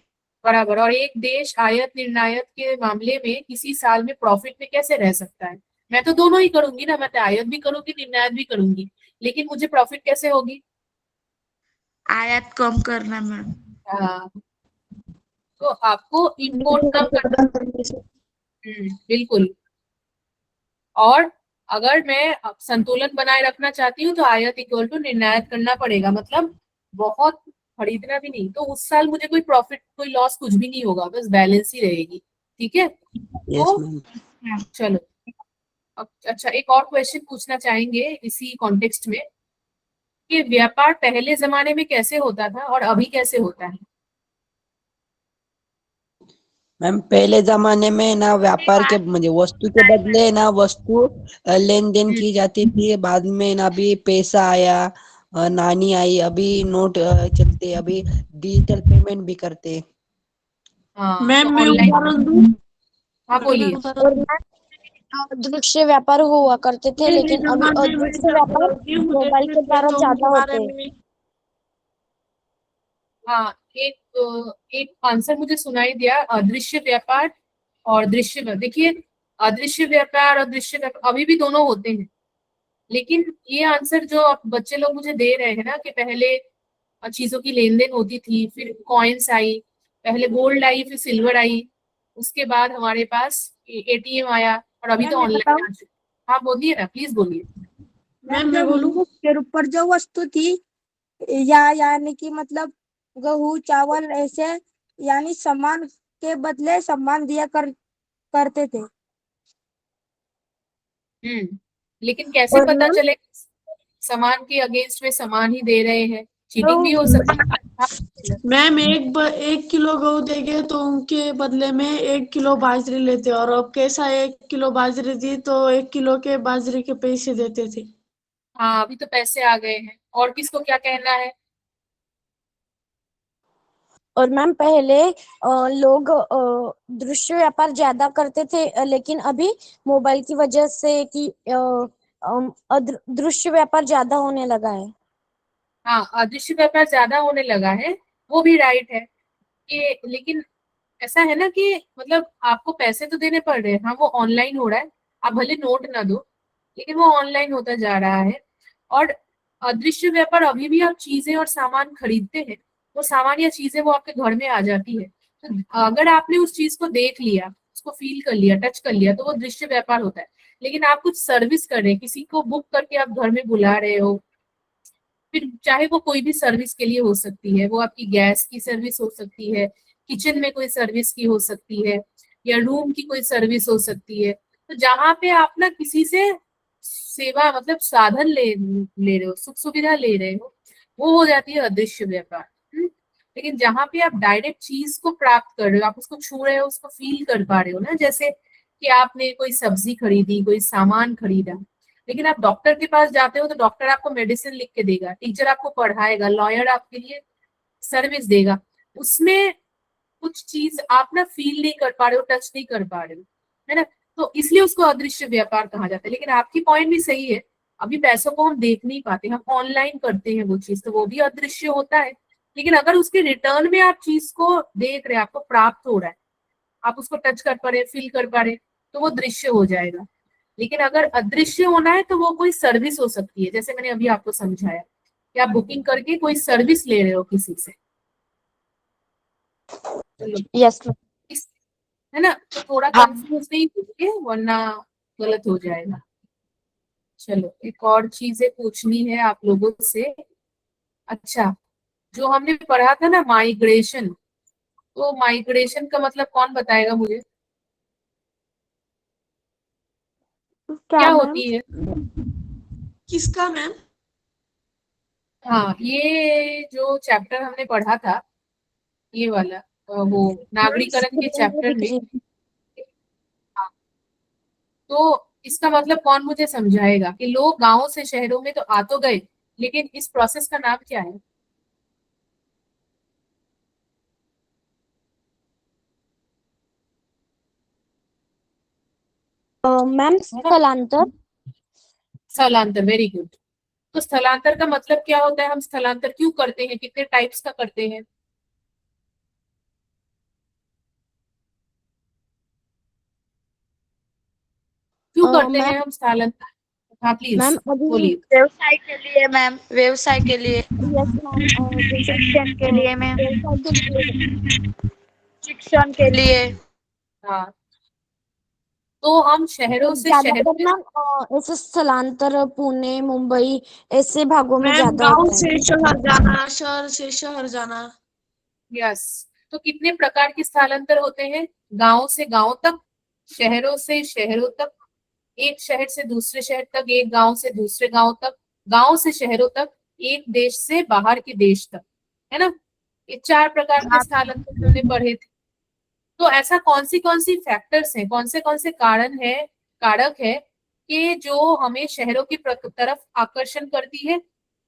बराबर। और एक देश आयात निर्यात के मामले में किसी साल में प्रॉफिट में कैसे रह सकता है? मैं तो दोनों ही करूंगी ना, मैं तो आयात भी करूंगी, निर्यात भी करूंगी, लेकिन मुझे प्रॉफिट कैसे होगी? आयात कम करना मैम। हाँ, तो आपको इम्पोर्ट कम करना, बिल्कुल। और अगर मैं संतुलन बनाए रखना चाहती हूँ तो आयत इक्वल टू निर्णायक करना पड़ेगा, मतलब बहुत खरीदना भी नहीं, तो उस साल मुझे कोई प्रॉफिट कोई लॉस कुछ भी नहीं होगा, बस बैलेंस ही रहेगी। ठीक है, यस तो मैम। चलो अब अच्छा एक और क्वेश्चन पूछना चाहेंगे इसी कॉन्टेक्स्ट में कि व्यापार पहले जमाने में कैसे होता था और अभी कैसे होता है। मैम पहले जमाने में ना व्यापार के म्हणजे वस्तु के बदले ना वस्तु लेन देन की जाती थी, बाद में ना अभी पैसा आया, नानी आई, अभी नोट चलते, अभी डिजिटल पेमेंट भी करते। हाँ, मैम तो मैं ऑनलाइन। उदाहरण दूं। हाँ बोलिए। और दृश्य व्यापार हुआ करते थे, पहले लेकिन अभी जमाने में अदृश्य जब व्यापार गेहूं मोबाइल देखते के थे द्वारा तो ज्यादा उनके होते बारे हैं। में हाँ, एक आंसर मुझे सुनाई दिया, अदृश्य व्यापार और दृश्य व्यापार। देखिए, अदृश्य व्यापार और दृश्य व्यापार अभी भी दोनों होते हैं, लेकिन ये आंसर जो आप बच्चे लोग मुझे दे रहे हैं ना कि पहले चीजों की लेन देन होती थी, फिर कॉइन्स आई, पहले गोल्ड आई, फिर सिल्वर आई, उसके बाद हमारे पास एटीएम आया, और अभी मैम तो मैं ऑनलाइन बताऊं, आ चुका। हाँ बोलिए ना, प्लीज बोलिए। मैम मैं जो बोलूं। मुल्क के ऊपर जो वस्तु थी, यानी कि मतलब गेहूं चावल ऐसे, यानी सामान के बदले सम्मान दिया करते थे। लेकिन कैसे और पता मैम चले सामान के अगेंस्ट में सामान ही दे रहे हैं, चीटिंग भी हो तो सकती है। हाँ, मैम 1 किलो गेहूं देंगे तो उनके बदले में 1 किलो बाजरी लेते, और अब कैसा 1 किलो बाजरी दी तो 1 किलो के बाजरी के पैसे देते थे। हाँ, अभी तो पैसे आ गए हैं। और किसको क्या कहना है। और मैम पहले लोग दृश्य व्यापार ज्यादा करते थे, लेकिन अभी मोबाइल की वजह से कि दृश्य व्यापार ज्यादा होने लगा है। हाँ, अदृश्य व्यापार ज्यादा होने लगा है, वो भी राइट है कि, लेकिन ऐसा है ना कि मतलब आपको पैसे तो देने पड़ रहे हैं। हाँ, वो ऑनलाइन हो रहा है, आप भले नोट ना दो, लेकिन वो ऑनलाइन होता जा रहा है। और अदृश्य व्यापार अभी भी आप चीजें और सामान खरीदते हैं, वो सामान या चीजें वो आपके घर में आ जाती है। तो अगर आपने उस चीज को देख लिया, उसको फील कर लिया, टच कर लिया, तो वो दृश्य व्यापार होता है। लेकिन आप कुछ सर्विस कर रहे हैं, किसी को बुक करके आप घर में बुला रहे हो, फिर चाहे वो कोई भी सर्विस के लिए हो सकती है, वो आपकी गैस की सर्विस हो सकती है, किचन में कोई सर्विस की हो सकती है, या रूम की कोई सर्विस हो सकती है। तो जहां पे आप ना किसी से सेवा मतलब साधन ले रहे हो, सुख सुविधा ले रहे हो, वो हो जाती है अदृश्य व्यापार। लेकिन जहां पे आप डायरेक्ट चीज को प्राप्त कर रहे हो, आप उसको छू रहे हो, उसको फील कर पा रहे हो ना, जैसे कि आपने कोई सब्जी खरीदी, कोई सामान खरीदा। लेकिन आप डॉक्टर के पास जाते हो तो डॉक्टर आपको मेडिसिन लिख के देगा, टीचर आपको पढ़ाएगा, लॉयर आपके लिए सर्विस देगा, उसमें कुछ चीज आप ना फील नहीं कर पा रहे हो, टच नहीं कर पा रहे हो, है ना। तो इसलिए उसको अदृश्य व्यापार कहा जाता है। लेकिन आपकी पॉइंट भी सही है, अभी पैसों को हम देख नहीं पाते, हम ऑनलाइन करते हैं वो चीज, तो वो भी अदृश्य होता है। लेकिन अगर उसके रिटर्न में आप चीज को देख रहे हैं, आपको प्राप्त हो रहा है, आप उसको टच कर पा रहे, फील कर पा रहे, तो वो दृश्य हो जाएगा। लेकिन अगर अदृश्य होना है तो वो कोई सर्विस हो सकती है, जैसे मैंने अभी आपको समझाया कि आप बुकिंग करके कोई सर्विस ले रहे हो किसी से। चलो, यस। है ना, तो थोड़ा कंफ्यूज नहीं होइए वरना गलत हो जाएगा। चलो एक और चीजें पूछनी है आप लोगों से। अच्छा, जो हमने पढ़ा था ना माइग्रेशन, तो माइग्रेशन का मतलब कौन बताएगा मुझे, क्या क्या मैम? होती है। किसका मैम? हाँ, ये जो चैप्टर हमने पढ़ा था, ये वाला वो नागरिकरण के चैप्टर में। हाँ, तो इसका मतलब कौन मुझे समझाएगा कि लोग गांवों से शहरों में तो आ तो गए, लेकिन इस प्रोसेस का नाम क्या है। मैम है ना, स्थलांतर। स्थलांतर, वेरी गुड। तो स्थलांतर का मतलब क्या होता है, हम स्थलांतर क्यों करते हैं, कितने टाइप्स का करते हैं। क्यों करते मैम हैं हम स्थलांतर। हाँ प्लीज मैम अभी बोलिए। व्यवसाय के लिए मैम, व्यवसाय के लिए, यस मैम, जैसे कि शिक्षण के लिए मैम। व्यवसाय के लिए शिक्षण के लिए। हाँ, तो हम शहरों से शहर ज्यादातर मैम ऐसे स्थलांतर पुणे मुंबई ऐसे भागों में मैम ज्यादा गांव होता है। से शहर जाना, शहर से शहर जाना। यस, तो कितने प्रकार के स्थलांतर होते हैं? गांव से गांव तक, शहरों से शहरों तक, एक शहर से दूसरे शहर तक, एक गांव से दूसरे गांव तक, गांव से शहरों तक, एक देश से बाहर के देश तक, है ना? ये 4 प्रकार के स्थलांतर हमने पढ़े थे। तो ऐसा कौन सी फैक्टर्स हैं, कौन से कारण है, कारक है कि जो हमें शहरों की तरफ आकर्षण करती है?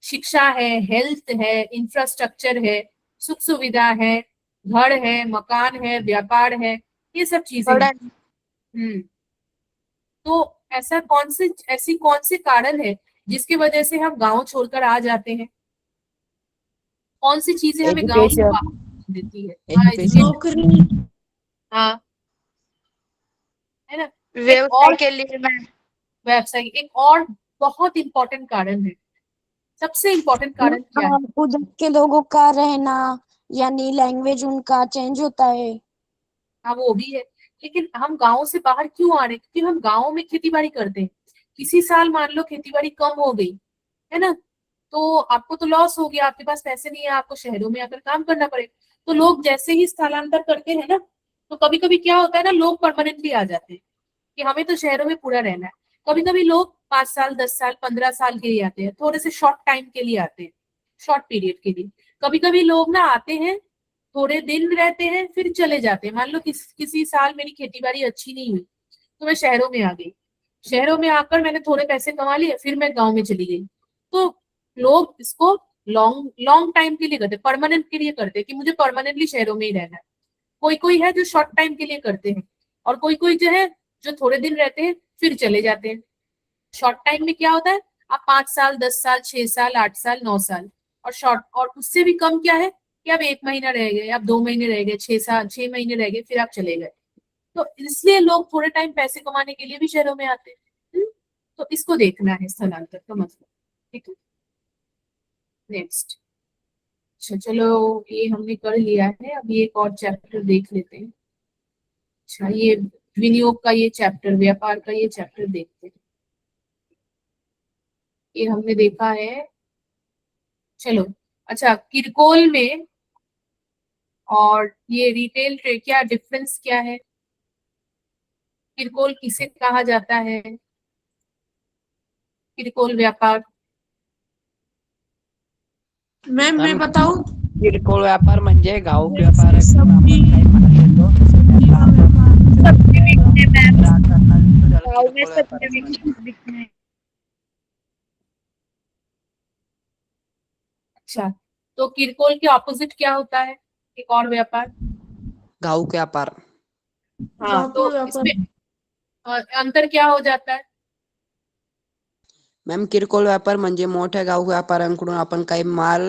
शिक्षा है, हेल्थ है, इंफ्रास्ट्रक्चर है, सुख सुविधा है, घर है, मकान है, व्यापार है, ये सब चीजें हैं। हम्म, तो ऐसी कौन से कारण है जिसकी वजह से हम गांव छोड़कर आ जाते हैं? कौन सी चीजें हमें गांव से एजुकेशन, बाहर देती है? हाँ, एजुकेशन, education, नौकरी, हाँ, है ना? एक व्यवसाय और के लिए मैम। व्यवसाय, एक और बहुत इंपॉर्टेंट कारण है। सबसे इंपॉर्टेंट कारण क्या है? उधर के लोगों का रहना यानी लैंग्वेज उनका चेंज होता है। हाँ, वो भी है, लेकिन हम गांव से बाहर क्यों आ रहे हैं? क्योंकि हम गांव में खेती बाड़ी करते हैं। किसी साल मान लो खेती बाड़ी कम हो गई, है ना, तो आपको तो लॉस हो गया, आपके पास पैसे नहीं है, आपको शहरों में आकर काम करना पड़ेगा। तो लोग जैसे ही स्थलांतर करते हैं ना, तो कभी कभी क्या होता है ना, लोग परमानेंटली आ जाते हैं कि हमें तो शहरों में पूरा रहना है। कभी कभी लोग 5 साल, 10 साल, 15 साल के लिए आते हैं, थोड़े से शॉर्ट टाइम के लिए आते हैं, शॉर्ट पीरियड के लिए। कभी कभी लोग ना आते हैं, थोड़े दिन रहते हैं, फिर चले जाते हैं। मान लो किसी साल मेरी खेती बाड़ी अच्छी नहीं हुई, तो मैं शहरों में आ गई। शहरों में आकर मैंने थोड़े पैसे कमा लिए, फिर मैं गांव में चली गई। तो लोग इसको लॉन्ग लॉन्ग टाइम के लिए करते, परमानेंट के लिए करते, कि मुझे परमानेंटली शहरों में ही रहना है। कोई कोई है जो शॉर्ट टाइम के लिए करते हैं, और कोई कोई जो है जो थोड़े दिन रहते हैं फिर चले जाते हैं। शॉर्ट टाइम में क्या होता है, आप 5 साल, 10 साल, 6 साल, 8 साल, 9 साल, और शॉर्ट और उससे भी कम क्या है कि आप 1 महीना रह गए, आप 2 महीने रह गए, 6 साल, 6 महीने रह गए, फिर आप चले गए। तो इसलिए लोग थोड़े टाइम पैसे कमाने के लिए भी शहरों में आते हैं। तो इसको देखना है स्थलांतर का मतलब। ठीक है, नेक्स्ट। अच्छा चलो, ये हमने कर लिया है, अब ये एक और चैप्टर देख लेते हैं। अच्छा, ये विनियोग का ये चैप्टर, व्यापार का ये चैप्टर देखते हैं। ये हमने देखा है, चलो। अच्छा, किरकोल में और ये रिटेल ट्रेड क्या डिफरेंस क्या है? किरकोल किसे कहा जाता है? किरकोल व्यापार। मैम मैं बताऊं? किरकोळ व्यापार म्हणजे घाऊक जैसे व्यापार. सब्जी, सब्जी बिकते मैम, गाँव में किरकोळ व्यापार सब्जी बिकते हैं। अच्छा, तो किरकोल के ऑपोजिट क्या होता है, एक और व्यापार? घाऊक व्यापार. हाँ, तो घाऊक व्यापार। इसमें अंतर क्या हो जाता है? मॅम किरकोळ व्यापार म्हणजे मोठ्या घाऊक व्यापाऱ्यांकडून आपण काही माल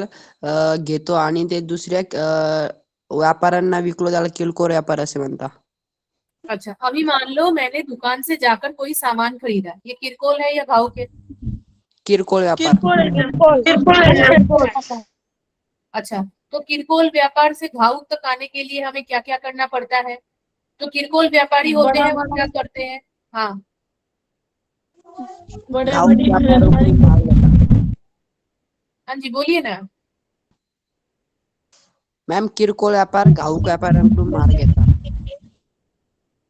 घेतो आणि ते दुसऱ्या व्यापाऱ्यांना विकलो, त्याला किरकोळ व्यापार असे म्हणतात. अच्छा, अभी मान लो मैंने दुकान से जाकर कोई सामान खरीदा, ये किरकोल है या घाऊक है? किरकोळ व्यापार. अच्छा, तो किरकोल व्यापार से घाऊक तक आने के लिए हमें क्या क्या करना पड़ता है? तो किरकोल व्यापारी होते हैं वो क्या करते हैं? हाँ, बड़े घाऊक बड़ी व्यापाऱ्यांकडून माल घेतात. हाँ जी, बोलिए ना। मॅम किरकोळ व्यापार घाऊक व्यापाऱ्यांकडून माल घेतात.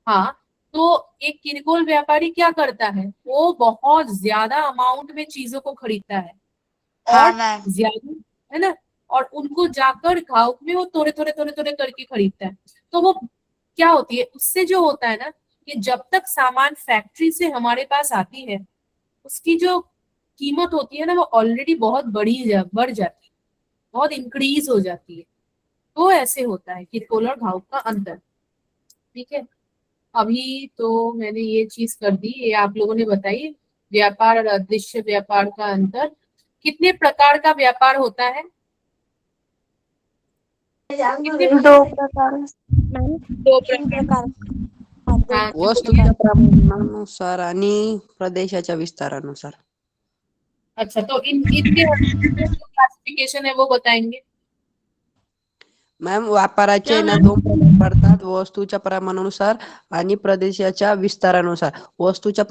हाँ, तो एक किरकोल व्यापारी क्या करता है, वो बहुत ज्यादा अमाउंट में चीजों को खरीदता है, हाँ और मैम। ज्यादा, है ना, और उनको जाकर घाऊक में वो थोड़े थोड़े थोड़े थोड़े करके खरीदता है। तो वो क्या होती है, उससे जो होता है ना, कि जब तक सामान फैक्ट्री से हमारे पास आती है, उसकी जो कीमत होती है ना, वो ऑलरेडी बहुत बढ़ जाती है, बहुत इंक्रीज हो जाती है। तो ऐसे होता है किरकोल और घाऊक का अंतर। ठीक है, अभी तो मैंने ये चीज कर दी, ये आप लोगों ने बताई। व्यापार और अदृश्य व्यापार का अंतर, कितने प्रकार का व्यापार होता है? कितने 2 प्रकार। मैम 3 प्रकार हाँ, वस्तूच्या प्रमाणानुसार आणि प्रदेशाच्या विस्तारानुसार. अच्छा, तो इनके जो क्लासिफिकेशन है वो बताएंगे? मॅम व्यापाराचे क्या ना मैम? 2 प्रकार पडतात, वस्तूच्या प्रमाणानुसार आणि प्रदेशाच्या विस्तारानुसार. वस्तूच्या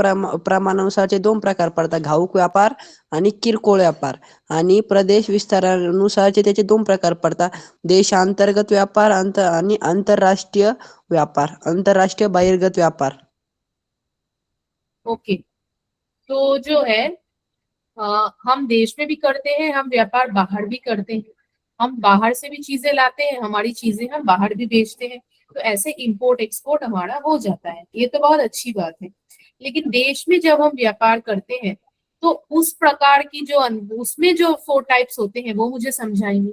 प्रमाणानुसारचे 2 प्रकार पडतात, घाऊक व्यापार आणि किरकोळ व्यापार. आणि प्रदेश विस्तारानुसारचे त्याचे 2 प्रकार पडतात, देशांतर्गत व्यापार आणि आंतरराष्ट्रीय व्यापार, आंतरराष्ट्रीय बहिर्गत व्यापार. ओके, तो जो है हम देश में भी करते हैं, हम व्यापार बाहर भी करते हैं, हम बाहर से भी चीजें लाते हैं, हमारी चीजें हम बाहर भी बेचते हैं, तो ऐसे इंपोर्ट एक्सपोर्ट हमारा हो जाता है, ये तो बहुत अच्छी बात है। लेकिन देश में जब हम व्यापार करते हैं तो उस प्रकार की जो उसमें जो 4 टाइप्स होते हैं वो मुझे समझाएंगे।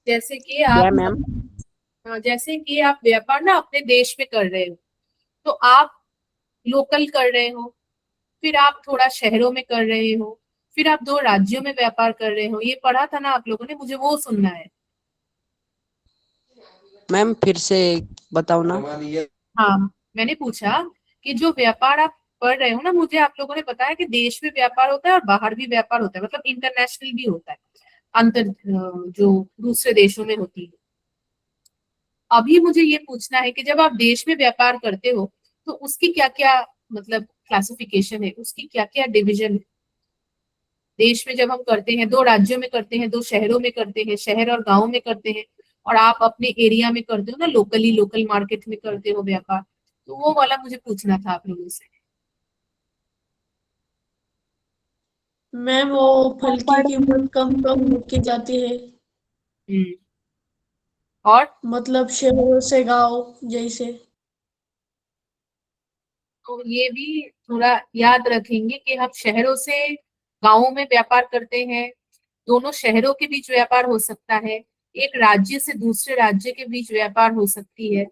जैसे कि क्या आप मैम? जैसे कि आप व्यापार ना अपने देश में कर रहे हो, तो आप लोकल कर रहे हो, फिर आप थोड़ा शहरों में कर रहे हो, फिर आप 2 राज्यों में व्यापार कर रहे हो, ये पढ़ा था ना आप लोगों ने, मुझे वो सुनना है। मैम फिर से बताओ ना। हाँ, मैंने पूछा कि जो व्यापार आप कर रहे हो ना, मुझे आप लोगों ने बताया कि देश में व्यापार होता है और बाहर भी व्यापार होता है, मतलब इंटरनेशनल भी होता है, जो दूसरे देशों में होती है। अभी मुझे ये पूछना है कि जब आप देश में व्यापार करते हो तो उसकी क्या क्या मतलब क्लासिफिकेशन है, उसकी क्या क्या डिवीजन है। देश में जब हम करते हैं, 2 राज्यों में करते हैं, 2 शहरों में करते हैं, शहर और गांव में करते हैं, और आप अपने एरिया में करते हो ना, लोकली लोकल मार्केट में करते हो व्यापार, तो वो वाला मुझे पूछना था आप लोगों से। मैम वो फल की कीमत कम कम की जाती है, हम्म, और मतलब शहरों से गांव जैसे। तो ये भी थोड़ा याद रखेंगे कि हम शहरों से गांवों में व्यापार करते हैं, दोनों शहरों के बीच व्यापार हो सकता है, एक राज्य से दूसरे राज्य के बीच व्यापार हो सकती है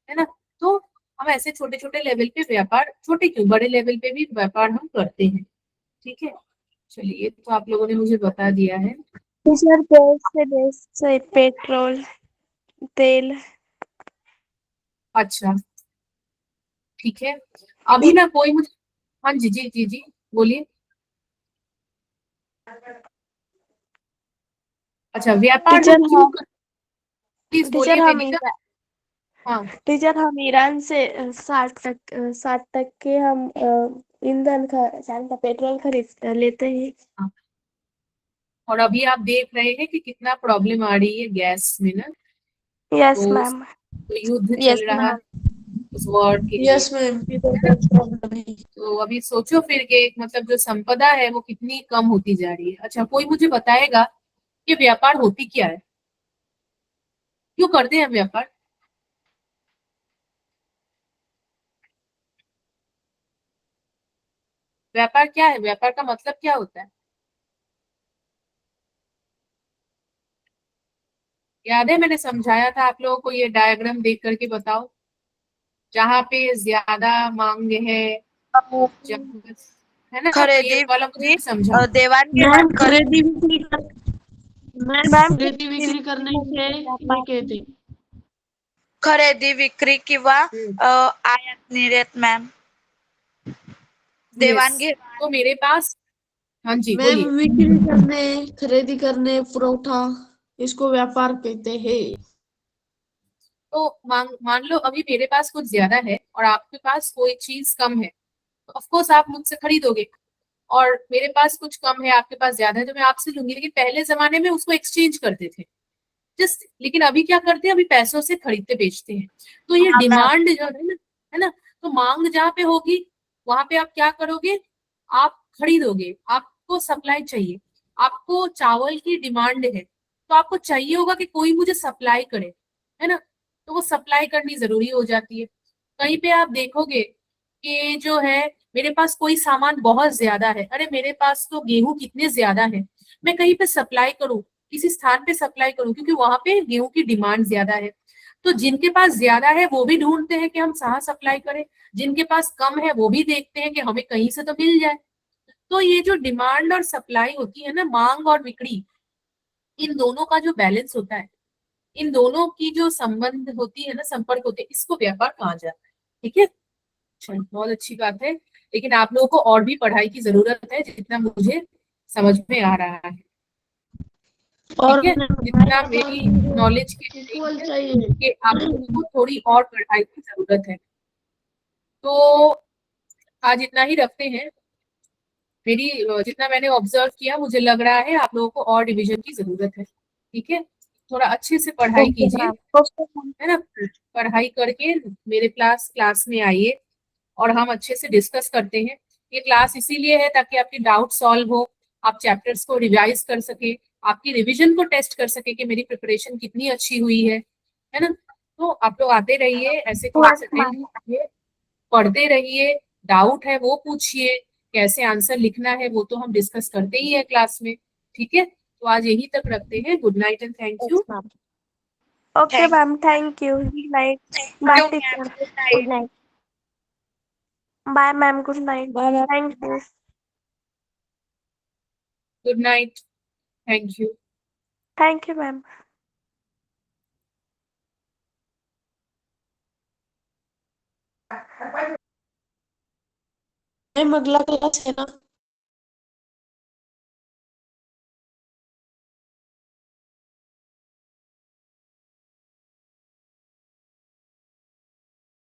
ना। तो हम ऐसे छोटे छोटे लेवल पे व्यापार, छोटे क्यों बड़े लेवल पे भी व्यापार हम करते हैं। ठीक है, चलिए, तो आप लोगों ने मुझे बता दिया है। टीचर, देश से पेट्रोल, तेल। अच्छा, ठीक है, अभी ना कोई मुझे, हाँ जी जी जी जी, बोलिए। अच्छा, व्यापार टीचर हम क्यों कर, प्लीज टीचर बोलिए हम वेदिका। हाँ, टीचर हम ईरान से 60% हम ईंधन का पेट्रोल खरीद लेते हैं। हाँ, और अभी आप देख रहे हैं कि कितना प्रॉब्लम आ रही है गैस में ना, यस तो, मैम। तो युद्ध यस चल रहा मैम। है उस वॉर के लिए, यस मैम, है ना। तो अभी सोचो फिर के मतलब जो संपदा है वो कितनी कम होती जा रही है। अच्छा, कोई मुझे बताएगा कि व्यापार होती क्या है, क्यों करते हैं हम व्यापार। व्यापार क्या है, व्यापार का मतलब क्या होता है, याद है मैंने समझाया था आप लोगों को, ये डायग्राम देख करके बताओ, जहाँ पे ज्यादा मांग है, जहाँ, है ना, तो ये खरेदी वाला मुझे विक्री भी समझाओ। देवाण मैम घेवाण कर खरीदी बिक्री कर मैम मैम खरीदी बिक्री करने से ये कहते हैं। खरेदी विक्री किंवा हम्म, आयात निर्यात मैम, यस, देवाण घेवाण। तो मेरे पास, हाँ जी मैम बोलिए। बिक्री करने, खरीदी करने, पुरौठा, इसको व्यापार कहते हैं। तो मान लो अभी मेरे पास कुछ ज्यादा है और आपके पास कोई चीज कम है, तो ऑफ कोर्स आप मुझसे खरीदोगे, और मेरे पास कुछ कम है आपके पास ज्यादा है तो मैं आपसे लूंगी, लेकिन पहले जमाने में उसको एक्सचेंज करते थे जस्ट, लेकिन अभी क्या करते हैं, अभी पैसों से खरीदते बेचते हैं। तो ये हाँ मैम। डिमांड जो है ना, तो मांग जहाँ पे होगी वहां पे आप क्या करोगे, आप खरीदोगे, आपको सप्लाई चाहिए, आपको चावल की डिमांड है तो आपको चाहिए होगा कि कोई मुझे सप्लाई करे, है ना, तो वो सप्लाई करनी जरूरी हो जाती है। कहीं पे आप देखोगे कि जो है मेरे पास कोई सामान बहुत ज्यादा है, अरे मेरे पास तो गेहूं कितने ज्यादा है, मैं कहीं पे सप्लाई करूं, किसी स्थान पे सप्लाई करूं, क्योंकि वहां पे गेहूं की डिमांड ज्यादा है। तो जिनके पास ज्यादा है वो भी ढूंढते हैं कि हम कहाँ सप्लाई करें, जिनके पास कम है वो भी देखते हैं कि हमें कहीं से तो मिल जाए। तो ये जो डिमांड और सप्लाई होती है ना, मांग और बिक्री, इन दोनों का जो बैलेंस होता है, इन दोनों की जो संबंध होती है ना, संपर्क होते हैं, इसको व्यापार कहा जाता है। ठीक है, चलो बहुत अच्छी बात है। लेकिन आप लोगों को और भी पढ़ाई की जरूरत है, जितना मुझे समझ में आ रहा है। और ठीक है, जितना मेरी नॉलेज के इक्वल लिए चाहिए। कि आप लोगों को थोड़ी और पढ़ाई की जरूरत है। तो आज इतना ही रखते हैं। मेरी जितना मैंने ऑब्जर्व किया, मुझे लग रहा है आप लोगों को और रिवीजन की जरूरत है। ठीक है, थोड़ा अच्छे से पढ़ाई ओके कीजिए, मैम। है ना। पढ़ाई करके मेरे क्लास में आइए और हम अच्छे से डिस्कस करते हैं। ये क्लास इसीलिए है ताकि आपके डाउट सॉल्व हो, आप चैप्टर्स को रिवाइज कर सके, आपकी रिवीजन को टेस्ट कर सके कि मेरी प्रिपरेशन कितनी अच्छी हुई है ना। तो आप लोग आते रहिए, ऐसे क्लास अटेंड कीजिए, पढ़ते रहिए, डाउट है वो पूछिए, कैसे आंसर लिखना है वो तो हम डिस्कस करते ही है क्लास में। ठीक है, तो आज यहीं तक रखते हैं। Good night and thank you. Okay ma'am, thank you, good night, bye teacher, good night. Bye ma'am, good night, bye ma'am. Thank you. Good night, thank you. Thank you ma'am. Ma'am अगला class है ना?